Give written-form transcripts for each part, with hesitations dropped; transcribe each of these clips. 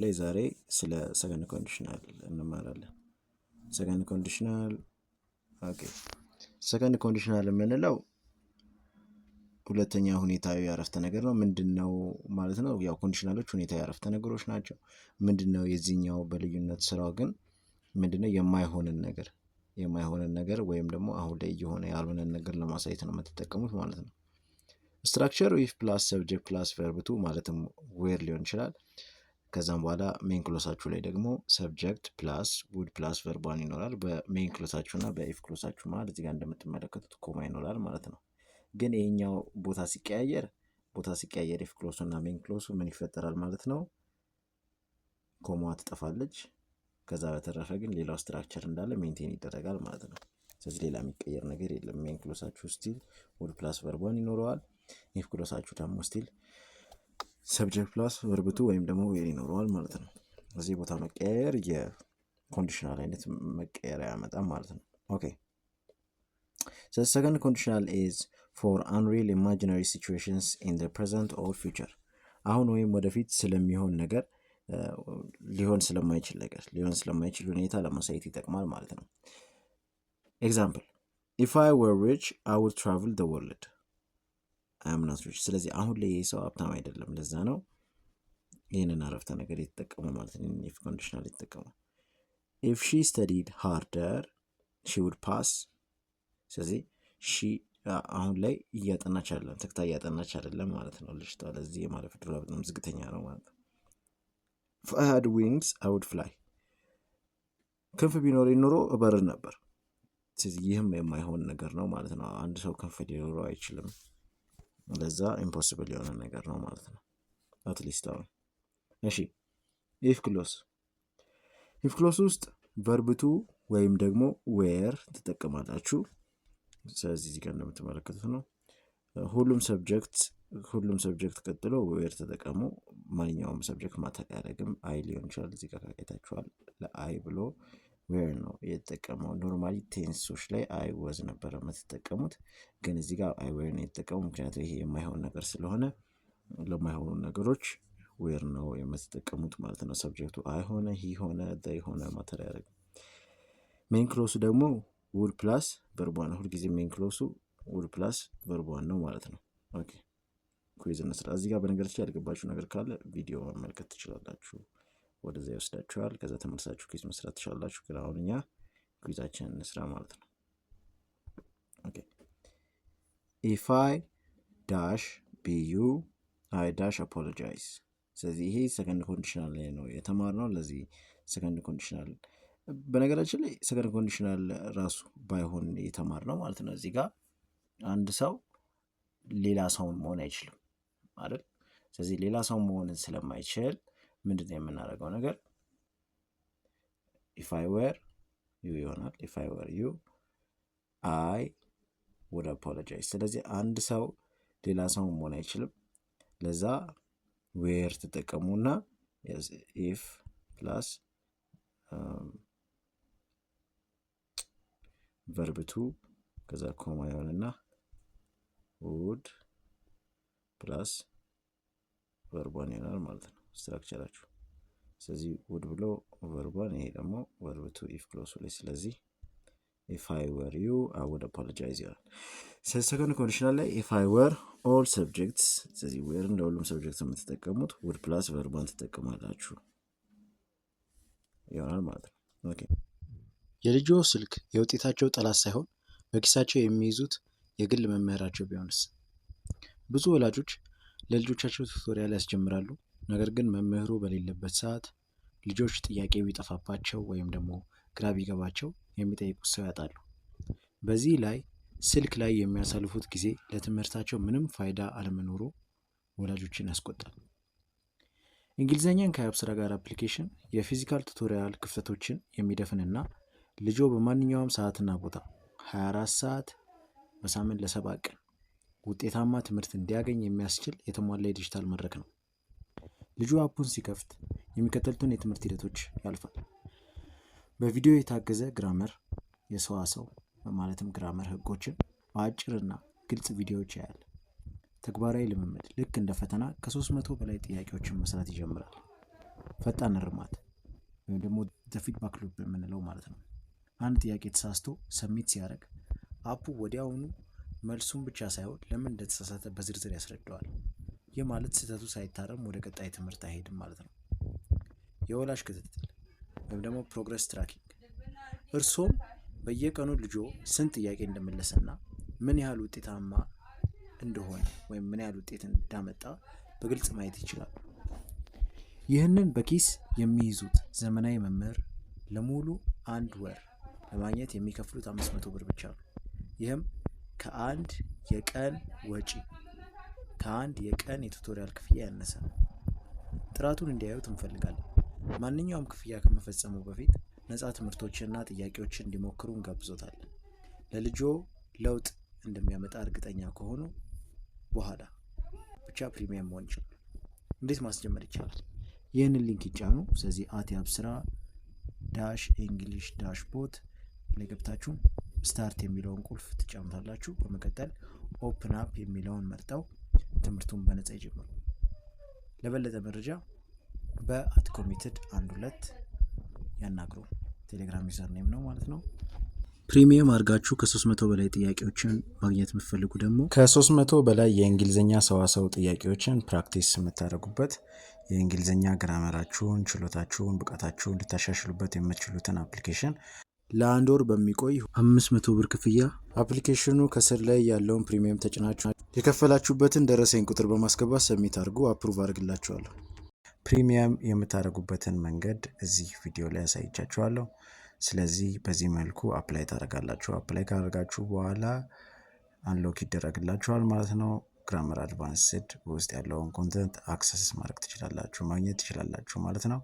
ላይ ዛሬ ስለ ሰከንድ ኮንዲሽናል እንማራለን። ሰከንድ ኮንዲሽናል ኦኬ። ሰከንድ ኮንዲሽናል የምንለው ሁለተኛ ሁኔታዊ አረፍተ ነገር ነው። ምንድነው ማለት ነው? ያው ኮንዲሽናሎች ሁኔታዊ አረፍተ ነገሮች ናቸው። ምንድነው የዚህኛው በልዩነት ስራው ግን ምንድነው የማይሆንን ነገር ወይም ደግሞ አሁን ላይ እየሆነ ያልሆነን ነገር ለማሳየት ነው የምትጠቀሙት ማለት ነው። ስትራክቸር ዊዝ ፕላስ ሰብጀክት ፕላስ ቨርብ ቱ ማለትም ዌር ሊሆን ይችላል። ከዛም በኋላ ሜን ክሎሳችሁ ላይ ደግሞ ሰብጀክት ፕላስ ውድ ፕላስ ቨርቧን ይኖራል። በሜን ክሎሳችሁ እና በኢፍ ክሎሳችሁ ማለት እዚህ ጋር እንደምትመለከቱት ኮማ ይኖራል ማለት ነው። ግን ይሄኛው ቦታ ሲቀያየር ኢፍ ክሎሱ እና ሜን ክሎሱ ምን ይፈጠራል ማለት ነው? ኮማዋ ትጠፋለች። ከዛ በተረፈ ግን ሌላው ስትራክቸር እንዳለ ሜንቴን ይደረጋል ማለት ነው። ስለዚህ ሌላ የሚቀየር ነገር የለም። ሜን ክሎሳችሁ ስቲል ውድ ፕላስ ቨርቧን ይኖረዋል። ኢፍ ክሎሳችሁ ደግሞ ስቲል ሰብጀክት ፕላስ ቨርብ ቱ ወይም ደግሞ ዌር ይኖረዋል ማለት ነው። እዚህ ቦታ መቀያየር የኮንዲሽናል አይነት መቀየር ያመጣም ማለት ነው። ኦኬ So the second conditional is for unreal imaginary situations in the present or future. አሁን ወይም ወደፊት ስለሚሆን ነገር ሊሆን ስለማይችል ሁኔታ ለማሳየት ይጠቅማል ማለት ነው። ኤግዛምፕል if I were rich I would travel the world. I am not rich. ስለዚህ አሁን ላይ ሰው ሀብታም አይደለም። ለዛ ነው ይህንን አረፍተ ነገር የተጠቀመው ማለት ነው። if conditional የተጠቀመው if she studied harder she would pass. ስለዚህ አሁን ላይ እያጠናች አይደለም፣ ተክታ እያጠናች አይደለም ማለት ነው ልጅቷ። ለዚህ የማለፍ ዕድሏ በጣም ዝቅተኛ ነው ማለት ነው። if I had wings I would fly. ክንፍ ቢኖረኝ ኖሮ እበር ነበር። ስለዚህ ይህም የማይሆን ነገር ነው ማለት ነው። አንድ ሰው ክንፍ ሊኖረው አይችልም። ለዛ ኢምፖሲብል የሆነ ነገር ነው ማለት ነው። አትሊስት አሁን እሺ ኢፍ ክሎስ ውስጥ ቨርብ ቱ ወይም ደግሞ ዌር ትጠቀማላችሁ። ስለዚህ እዚህ ጋር እንደምትመለከቱት ነው። ሁሉም ሰብጀክት ቀጥሎ ዌር ተጠቀሙ። ማንኛውም ሰብጀክት ማተር አያደርግም። አይ ሊሆን ይችላል። እዚህ ጋር ካየታችኋል ለአይ ብሎ ዌር ነው የተጠቀመው። ኖርማሊ ቴንሶች ላይ አይ ወዝ ነበረ የምትጠቀሙት፣ ግን እዚህ ጋር አይ ዌር ነው የተጠቀሙ። ምክንያቱም ይሄ የማይሆን ነገር ስለሆነ ለማይሆኑ ነገሮች ዌር ነው የምትጠቀሙት ማለት ነው። ሰብጀክቱ አይ ሆነ ሂ ሆነ ዘይ ሆነ ማተር አያደርግም። ሜን ክሎሱ ደግሞ ውድ ፕላስ ቨርቧን ነው። ሁልጊዜ ሜን ክሎሱ ውድ ፕላስ ቨርቧን ነው ማለት ነው። ኦኬ ኩዊዝ እንስራ። እዚህ ጋር በነገራችን ያልገባችሁ ነገር ካለ ቪዲዮ መመልከት ትችላላችሁ፣ ወደዛ ይወስዳችኋል። ከዛ ተመልሳችሁ ኩዊዝ መስራት ትችላላችሁ። ግን አሁን እኛ ኩዊዛችንን እንስራ ማለት ነው። ኦኬ if I dash ቢዩ I dash apologize። ስለዚህ ይሄ ሰከንድ ኮንዲሽናል ላይ ነው የተማርነው። ለዚህ ሰከንድ ኮንዲሽናል በነገራችን ላይ ሰከንድ ኮንዲሽናል ራሱ ባይሆን የተማርነው ማለት ነው። እዚህ ጋር አንድ ሰው ሌላ ሰውን መሆን አይችልም አይደል? ስለዚህ ሌላ ሰው መሆንን ስለማይችል ምንድነው የምናደርገው ነገር? if I were you ይሆናል። if I were you I would apologize። ስለዚህ አንድ ሰው ሌላ ሰው መሆን አይችልም። ለዛ ዌር ተጠቀሙና if ፕላስ ቨርብ ቱ ከዛ ኮማ ይሆንና ውድ ፕላስ ቨርቧን ይሆናል ማለት ነው ስትራክቸራችሁ። ስለዚህ ውድ ብሎ ቨርቧን፣ ይሄ ደግሞ ቨርብ ቱ ኢፍ ክሎሱ ላይ። ስለዚህ if I were you I would apologize ይሆናል። ስለዚህ ሰከንድ ኮንዲሽናል ላይ if I were all subjects፣ ስለዚህ ዌር እንደ ሁሉም ሰብጀክት የምትጠቀሙት ውድ ፕላስ ቨርቧን ትጠቀማላችሁ ይሆናል ማለት ነው። ኦኬ የልጆ ስልክ የውጤታቸው ጠላት ሳይሆን በኪሳቸው የሚይዙት የግል መምህራቸው ቢሆንስ? ብዙ ወላጆች ለልጆቻቸው ቱቶሪያል ያስጀምራሉ። ነገር ግን መምህሩ በሌለበት ሰዓት ልጆች ጥያቄ ቢጠፋባቸው ወይም ደግሞ ግራ ቢገባቸው የሚጠይቁት ሰው ያጣሉ። በዚህ ላይ ስልክ ላይ የሚያሳልፉት ጊዜ ለትምህርታቸው ምንም ፋይዳ አለመኖሩ ወላጆችን ያስቆጣል። እንግሊዝኛን ከአብስራ ጋር አፕሊኬሽን የፊዚካል ቱቶሪያል ክፍተቶችን የሚደፍንና ልጆ በማንኛውም ሰዓትና ቦታ 24 ሰዓት በሳምንት ለ7 ቀን ውጤታማ ትምህርት እንዲያገኝ የሚያስችል የተሟላ የዲጂታል መድረክ ነው። ልጁ አፑን ሲከፍት የሚከተሉትን የትምህርት ሂደቶች ያልፋል። በቪዲዮ የታገዘ ግራመር፣ የሰዋሰው ማለትም ግራመር ህጎችን በአጭርና ግልጽ ቪዲዮዎች ያያል። ተግባራዊ ልምምድ ልክ እንደ ፈተና ከ300 በላይ ጥያቄዎችን መስራት ይጀምራል። ፈጣን እርማት ወይም ደግሞ ፊድባክ ሉፕ የምንለው ማለት ነው። አንድ ጥያቄ ተሳስቶ ሰሚት ሲያደርግ አፑ ወዲያውኑ መልሱን ብቻ ሳይሆን ለምን እንደተሳሳተ በዝርዝር ያስረዳዋል። ይህ ማለት ስህተቱ ሳይታረም ወደ ቀጣይ ትምህርት አይሄድም ማለት ነው። የወላጅ ክትትል ወይም ደግሞ ፕሮግረስ ትራኪንግ፣ እርሶም በየቀኑ ልጆ ስንት ጥያቄ እንደመለሰና ምን ያህል ውጤታማ እንደሆነ ወይም ምን ያህል ውጤት እንዳመጣ በግልጽ ማየት ይችላሉ። ይህንን በኪስ የሚይዙት ዘመናዊ መምህር ለሙሉ 1 ወር ለማግኘት የሚከፍሉት 500 ብር ብቻ ነው። ይህም ከአንድ የቀን የቱቶሪያል ክፍያ ያነሰ ነው። ጥራቱን እንዲያዩት እንፈልጋለን። ማንኛውም ክፍያ ከመፈጸሙ በፊት ነፃ ትምህርቶችንና ጥያቄዎችን እንዲሞክሩ እንጋብዞታለን። ለልጆ ለውጥ እንደሚያመጣ እርግጠኛ ከሆኑ በኋላ ብቻ ፕሪሚየም መሆን ይችላል። እንዴት ማስጀመር ይቻላል? ይህንን ሊንክ ይጫኑ። ስለዚህ @ያብስራ -English -bot ላይ ገብታችሁ ስታርት የሚለውን ቁልፍ ትጫኑታላችሁ። በመቀጠል ኦፕን አፕ የሚለውን መርጠው ትምህርቱን በነፃ ይጀምሩ። ለበለጠ መረጃ በ@committed 12 ያናግሩ። ቴሌግራም ዩዘር ኔም ነው ማለት ነው። ፕሪሚየም አድርጋችሁ ከ300 በላይ ጥያቄዎችን ማግኘት የምትፈልጉ ደግሞ ከ300 በላይ የእንግሊዝኛ ሰዋሰው ጥያቄዎችን ፕራክቲስ የምታደርጉበት የእንግሊዝኛ ግራመራችሁን፣ ችሎታችሁን፣ ብቃታችሁን እንድታሻሽሉበት የምትችሉትን አፕሊኬሽን ለ1 ወር በሚቆይ 500 ብር ክፍያ አፕሊኬሽኑ ከስር ላይ ያለውን ፕሪሚየም ተጭናችሁ የከፈላችሁበትን ደረሰኝ ቁጥር በማስገባት ሰሚት አድርጉ። አፕሩቭ አድርግላችኋለሁ። ፕሪሚየም የምታደርጉበትን መንገድ እዚህ ቪዲዮ ላይ ያሳይቻችኋለሁ። ስለዚህ በዚህ መልኩ አፕላይ ታደርጋላችሁ። አፕላይ ካደረጋችሁ በኋላ አንሎክ ይደረግላችኋል ማለት ነው። ግራመር አድቫንስድ ውስጥ ያለውን ኮንተንት አክሰስ ማድረግ ትችላላችሁ፣ ማግኘት ትችላላችሁ ማለት ነው።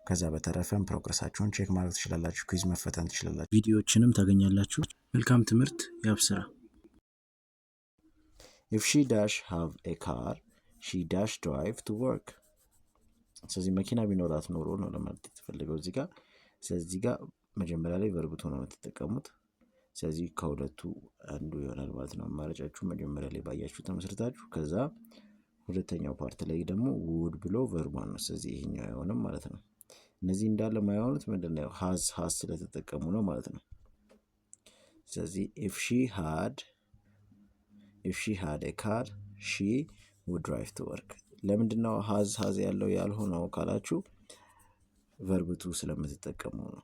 ከዛ በተረፈም ፕሮግረሳችሁን ቼክ ማድረግ ትችላላችሁ፣ ኩዊዝ መፈተን ትችላላችሁ፣ ቪዲዮዎችንም ታገኛላችሁ። መልካም ትምህርት ያብስራ። If she dash have a car, she dash drive to work። ስለዚህ መኪና ቢኖራት ኖሮ ነው ለማለት የተፈለገው እዚህ ጋር። ስለዚህ ጋር መጀመሪያ ላይ ቨርብ ቱ ነው የምትጠቀሙት። ስለዚህ ከሁለቱ አንዱ ይሆናል ማለት ነው። አማራጫችሁ መጀመሪያ ላይ ባያችሁ ተመስርታችሁ ከዛ ሁለተኛው ፓርት ላይ ደግሞ ውድ ብሎ ቨርቧን ነው። ስለዚህ ይሄኛው አይሆንም ማለት ነው። እነዚህ እንዳለ ማይሆኑት ምንድነው ሃዝ ስለተጠቀሙ ነው ማለት ነው። ስለዚህ if she had a car she would drive to work። ለምንድነው ሃዝ ያለው ያልሆነው ካላችሁ ቨርብ ቱ ስለምትጠቀሙ ነው።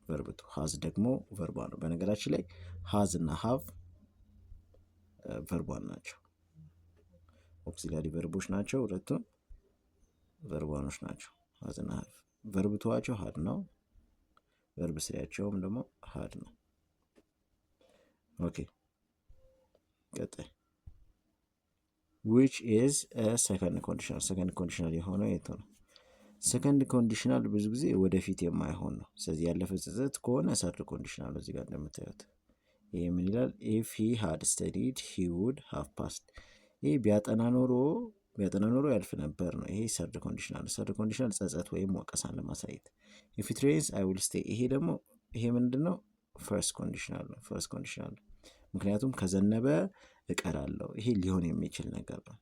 ቨርብ ቱ ሃዝ ደግሞ ቨርቧ ነው። በነገራችን ላይ ሃዝ እና ሃቭ ቨርቧን ናቸው፣ ኦክሲላሪ ቨርቦች ናቸው። ሁለቱም ቨርቧኖች ናቸው። ሃዝ እና ሃቭ ቨርብ ቱዋቸው ሃድ ነው። ቨርብ ስሪያቸውም ደግሞ ሃድ ነው። ኦኬ ቀጣይ which is a second conditional። ሰከንድ ኮንዲሽናል የሆነው የቱ ነው? ሰከንድ ኮንዲሽናል ብዙ ጊዜ ወደፊት የማይሆን ነው። ስለዚህ ያለፈ ጽጽት ከሆነ ሰርድ ኮንዲሽናል እዚህ ጋር እንደምታዩት ይሄ ምን ይላል? if he had studied he would have passed። ይሄ ቢያጠና ኖሮ ያልፍ ነበር ነው። ይሄ ሰርድ ኮንዲሽናል። ሰርድ ኮንዲሽናል ጸጸት ወይም ወቀሳን ለማሳየት if it rains I will stay። ይሄ ምንድነው? ፈርስት ኮንዲሽናል ነው። ፈርስት ኮንዲሽናል ምክንያቱም ከዘነበ እቀራለሁ። ይሄ ሊሆን የሚችል ነገር ነው።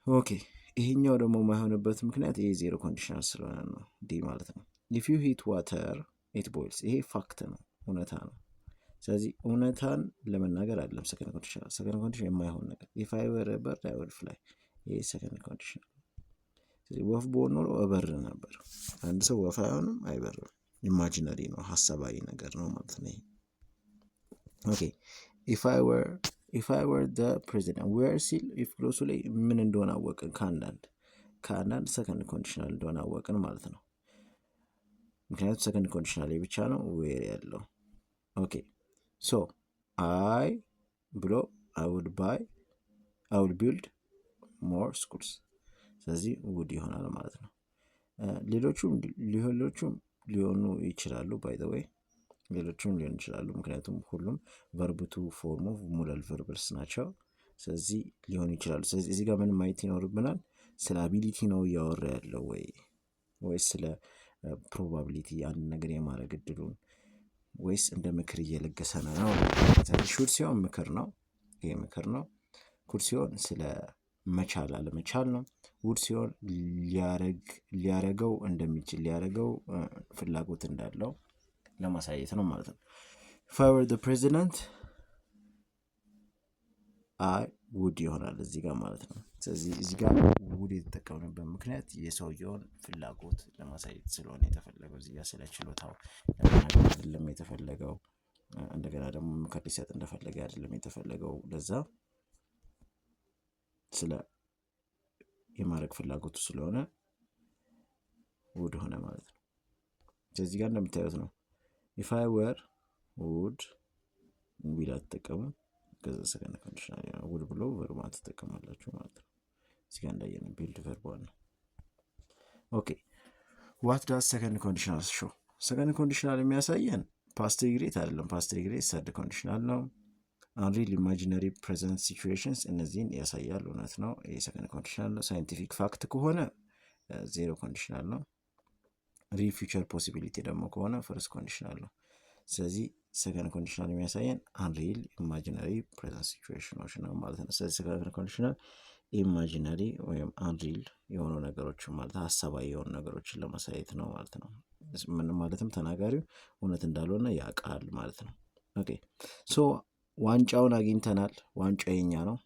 ኦኬ ይሄኛው ደግሞ የማይሆንበት ምክንያት ይሄ ዜሮ ኮንዲሽናል ስለሆነ ነው። ዲ ማለት ነው። if you heat water it boils። ይሄ ፋክት ነው፣ እውነታ ነው። ስለዚህ እውነታን ለመናገር አይደለም ሰከንድ ኮንዲሽናል። ሰከንድ ኮንዲሽን የማይሆን ነገር if I were a bird I would fly። ይሄ ሰከንድ ኮንዲሽናል። ስለዚህ ወፍ ብሆን ኖሮ እበር ነበር። አንድ ሰው ወፍ አይሆንም፣ አይበርም። ኢማጂነሪ ነው፣ ሀሳባዊ ነገር ነው ማለት ነው። ኦኬ if I were the president where ሲል if ክሎሱ ላይ ምን እንደሆነ አወቅን። ከአንዳንድ ሰከንድ ኮንዲሽናል እንደሆነ አወቅን ማለት ነው። ምክንያቱም ሰከንድ ኮንዲሽናል ላይ ብቻ ነው ዌር ያለው። ኦኬ ሶ I ብሎ I would build more schools። ስለዚህ ውድ ይሆናል ማለት ነው። ሌሎቹም ሊሆኑ ይችላሉ። ባይ ዘ ዌይ ሌሎቹም ሊሆኑ ይችላሉ። ምክንያቱም ሁሉም ቨርብቱ ፎርም ኦፍ ሙለል ቨርብስ ናቸው። ስለዚህ ሊሆኑ ይችላሉ። ስለዚህ እዚህ ጋር ምን ማየት ይኖርብናል? ስለ አቢሊቲ ነው እያወራ ያለው ወይስ ስለ ፕሮባቢሊቲ አንድ ነገር የማድረግ እድሉን ወይስ እንደ ምክር እየለገሰ ነው? ስለዚህ ሹድ ሲሆን ምክር ነው፣ ይሄ ምክር ነው። ኩድ ሲሆን ስለ መቻል አለመቻል ነው። ውድ ሲሆን ሊያረገው እንደሚችል ሊያረገው ፍላጎት እንዳለው ለማሳየት ነው ማለት ነው። if I were the president I would ይሆናል እዚህ ጋር ማለት ነው። ስለዚህ እዚህ ጋር would የተጠቀምንበት ምክንያት የሰውየውን ፍላጎት ለማሳየት ስለሆነ የተፈለገው እዚህ ጋር ስለ ችሎታው ለመናገር አይደለም የተፈለገው። እንደገና ደግሞ ምክር ሊሰጥ እንደፈለገ አይደለም የተፈለገው። ለዛ ስለ የማድረግ ፍላጎቱ ስለሆነ would ሆነ ማለት ነው። ስለዚህ ጋር እንደምታዩት ነው if I were would ቢላ ተጠቀሙ ከዛ ሰከንድ ኮንዲሽናል ነው would ብሎ ቨርብ ተጠቀማላችሁ ማለት ነው። እዚህ ጋር እንዳየነው ቢልድ ቨርብ ነው። ኦኬ what does second conditional show? second conditional የሚያሳየን ፓስት ሪግሬት አይደለም። ፓስት ሪግሬት ሰርድ ኮንዲሽናል ነው። unreal imaginary present situations እነዚህን ያሳያል። እውነት ነው። ይሄ ሰከንድ ኮንዲሽናል ነው። ሳይንቲፊክ ፋክት ከሆነ ዜሮ ኮንዲሽናል ነው። ሪል ፊውቸር ፖሲቢሊቲ ደግሞ ከሆነ ፈርስት ኮንዲሽናል ነው። ስለዚህ ሰከንድ ኮንዲሽናል የሚያሳየን አንሪል ኢማጂነሪ ፕሬዘንት ሲቹዌሽኖች ነው ማለት ነው። ስለዚህ ሰከንድ ኮንዲሽናል ኢማጂነሪ ወይም አንሪል የሆኑ ነገሮችን ማለት ሀሳባዊ የሆኑ ነገሮችን ለማሳየት ነው ማለት ነው። ምንም ማለትም ተናጋሪው እውነት እንዳልሆነ ያውቃል ማለት ነው። ኦኬ ሶ ዋንጫውን አግኝተናል። ዋንጫው የኛ ነው፣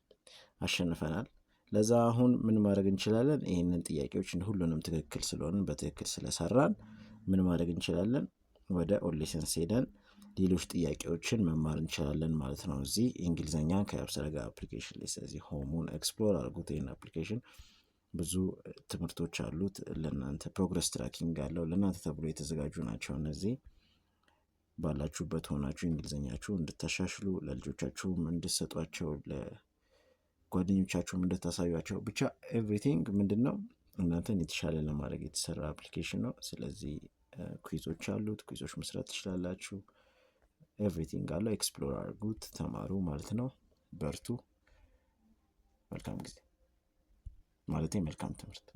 አሸንፈናል። ለዛ አሁን ምን ማድረግ እንችላለን? ይህንን ጥያቄዎች ሁሉንም ትክክል ስለሆነ በትክክል ስለሰራን ምን ማድረግ እንችላለን? ወደ ኦሌሰንስ ሄደን ሌሎች ጥያቄዎችን መማር እንችላለን ማለት ነው። እዚህ እንግሊዘኛ ከአብስራ ጋር አፕሊኬሽን ላይ ስለዚህ ሆሙን ኤክስፕሎር አድርጉት። ይህን አፕሊኬሽን ብዙ ትምህርቶች አሉት ለእናንተ። ፕሮግረስ ትራኪንግ አለው ለእናንተ ተብሎ የተዘጋጁ ናቸው። እነዚህ ባላችሁበት ሆናችሁ እንግሊዘኛችሁ እንድታሻሽሉ ለልጆቻችሁም እንድትሰጧቸው ለጓደኞቻችሁም እንድታሳዩቸው ብቻ ኤቭሪቲንግ ምንድነው እናንተን የተሻለ ለማድረግ የተሰራ አፕሊኬሽን ነው። ስለዚህ ኩዊዞች አሉት። ኩዊዞች መስራት ትችላላችሁ። ኤቭሪቲንግ አለው። ኤክስፕሎር አድርጉት፣ ተማሩ ማለት ነው። በርቱ። መልካም ጊዜ ማለቴ መልካም ትምህርት